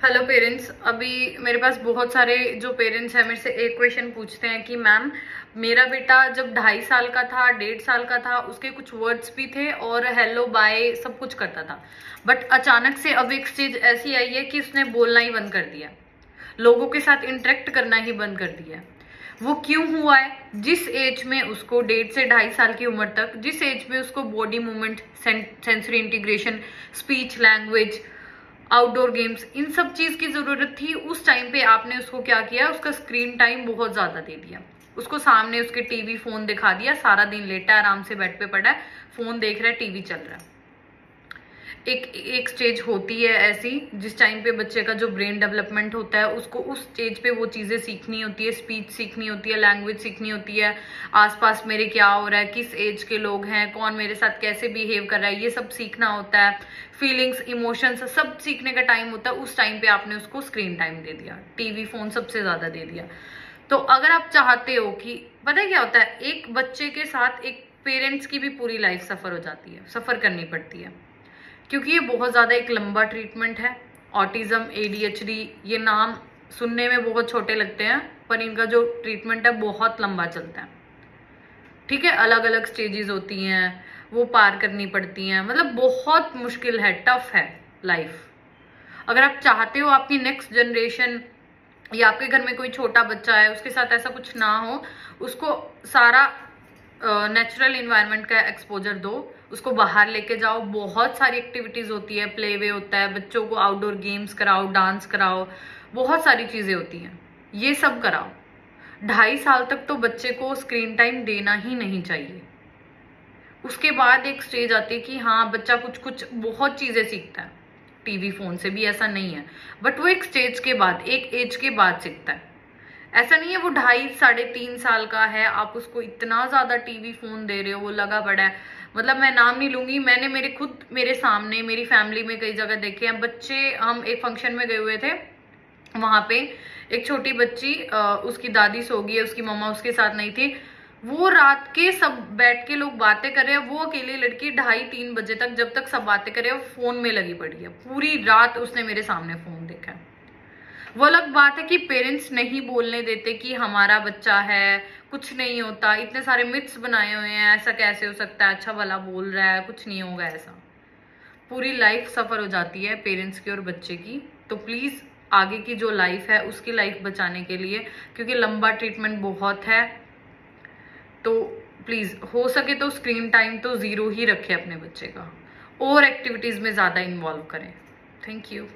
Hello parents. अभी मेरे पास बहुत सारे जो पेरेंट्स हैं मेरे से एक क्वेश्चन पूछते हैं कि मैम मेरा बेटा जब 2.5 साल का था 1.5 साल का था उसके कुछ वर्ड्स भी थे और हेलो बाय सब कुछ करता था, बट अचानक से अब एक स्टेज ऐसी आई है कि उसने बोलना ही बंद कर दिया, लोगों के साथ इंटरेक्ट करना ही बंद कर दिया। वो क्यों हुआ है? जिस एज में उसको 1.5 से 2.5 साल की उम्र तक, जिस एज में उसको body movement, sensory integration, speech, language, outdoor games, इन सब चीज की जरूरत थी, उस टाइम पे आपने उसको क्या किया? उसका स्क्रीन टाइम बहुत ज्यादा दे दिया। उसको सामने उसके टीवी फोन दिखा दिया, सारा दिन लेटा है, आराम से बेड पे पड़ा है, फोन देख रहा है, टीवी चल रहा है। एक स्टेज होती है ऐसी जिस टाइम पे बच्चे का जो ब्रेन डेवलपमेंट होता है उसको उस स्टेज पे वो चीजें सीखनी होती है, स्पीच सीखनी होती है, लैंग्वेज सीखनी होती है, आसपास मेरे क्या हो रहा है, किस एज के लोग हैं, कौन मेरे साथ कैसे बिहेव कर रहा है, ये सब सीखना होता है। फीलिंग्स, इमोशंस सब सीखने का टाइम होता है। उस टाइम पे आपने उसको स्क्रीन टाइम दे दिया, टीवी फोन सबसे ज्यादा दे दिया। तो अगर आप चाहते हो कि, पता है क्या होता है, एक बच्चे के साथ एक पेरेंट्स की भी पूरी लाइफ सफर हो जाती है, सफर करनी पड़ती है, क्योंकि ये बहुत ज्यादा एक लंबा ट्रीटमेंट है। ऑटिज्म, ADHD, ये नाम सुनने में बहुत छोटे लगते हैं पर इनका जो ट्रीटमेंट है बहुत लंबा चलता है। ठीक है, अलग अलग स्टेजेस होती हैं, वो पार करनी पड़ती हैं, मतलब बहुत मुश्किल है, टफ है लाइफ। अगर आप चाहते हो आपकी नेक्स्ट जनरेशन या आपके घर में कोई छोटा बच्चा है उसके साथ ऐसा कुछ ना हो, उसको सारा नेचुरल इन्वायरमेंट का एक्सपोजर दो, उसको बाहर लेके जाओ। बहुत सारी एक्टिविटीज होती है, प्ले वे होता है, बच्चों को आउटडोर गेम्स कराओ, डांस कराओ, बहुत सारी चीजें होती हैं, ये सब कराओ। 2.5 साल तक तो बच्चे को स्क्रीन टाइम देना ही नहीं चाहिए। उसके बाद एक स्टेज आती है कि हाँ बच्चा कुछ कुछ बहुत चीजें सीखता है टीवी फोन से भी, ऐसा नहीं है, बट वो एक स्टेज के बाद, एक एज के बाद सीखता है। ऐसा नहीं है वो 2.5 साढ़े 3 साल का है आप उसको इतना ज्यादा टीवी फोन दे रहे हो, वो लगा बड़ा है। मतलब मैं नाम नहीं लूंगी, मैंने मेरे सामने मेरी फैमिली में कई जगह देखे हैं बच्चे। हम एक फंक्शन में गए हुए थे, वहां पे एक छोटी बच्ची, उसकी दादी सो गई है, उसकी मम्मा उसके साथ नहीं थी, वो रात के सब बैठ के लोग बातें कर रहे हैं, वो अकेली लड़की 2:30-3 बजे तक, जब तक सब बातें कर रहे हैं, वो फोन में लगी पड़ी है। पूरी रात उसने मेरे सामने फोन देखा है। वो अलग बात है कि पेरेंट्स नहीं बोलने देते कि हमारा बच्चा है, कुछ नहीं होता, इतने सारे मिथ्स बनाए हुए हैं, ऐसा कैसे हो सकता है, अच्छा भला बोल रहा है, कुछ नहीं होगा ऐसा। पूरी लाइफ सफर हो जाती है पेरेंट्स की और बच्चे की। तो प्लीज आगे की जो लाइफ है उसकी लाइफ बचाने के लिए, क्योंकि लंबा ट्रीटमेंट बहुत है, तो प्लीज हो सके तो स्क्रीन टाइम तो 0 ही रखें अपने बच्चे का, और एक्टिविटीज में ज्यादा इन्वॉल्व करें। Thank you.